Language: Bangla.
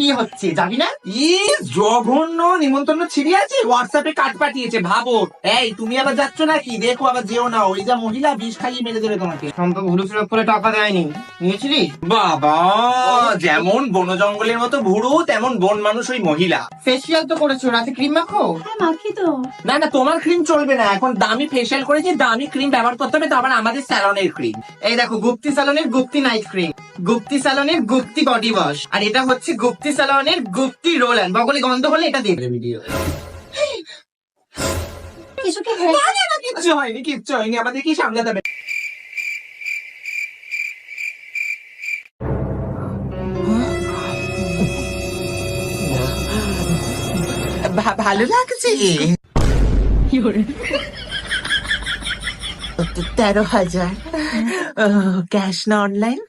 বিয়ে হচ্ছে, যাবি না? জঘন্য নিমন্ত্রণ ছিড়ি আছে, হোয়াটসঅ্যাপে কাট পাঠিয়েছে ভাবো। এই তুমি আবার যাচ্ছ নাকি? দেখো আবার যেও না, ওই যা মহিলা বিষ খাইয়ে মেরে দেবে তোমাকে। সম্পর্ক ভুরু ফিরত করে টাকা দেয়নি, নিয়েছিলি? বাবা, যেমন বন জঙ্গলের মতো ভুরু, তেমন বন মানুষ ওই মহিলা। ফেসিয়াল তো করেছো, রাতে ক্রিম মাখো? মাখি তো। না না, তোমার ক্রিম চলবে না, এখন দামি ফেশিয়াল করেছি, দামি ক্রিম ব্যবহার করতে হবে, তো আবার আমাদের স্যালনের ক্রিম। এই দেখো, গুপ্তি স্যালনের গুপ্তি নাইট ক্রিম, গুপ্তি স্যালনের গুপ্তি বডি ওয়াশ, আর এটা হচ্ছে গুপ্তি স্যালনের গুপ্তি রোল অ্যান্ড বগলে গন্ধ হলে এটা দেবে ভিডিও। কিছু কি হয়েছে? কিচ্ছু হয়নি, কিচ্ছু হয়নি, আমাদের কি সামলাতে হবে। ভালো লাগছে। 13,000 ক্যাশ না অনলাইন?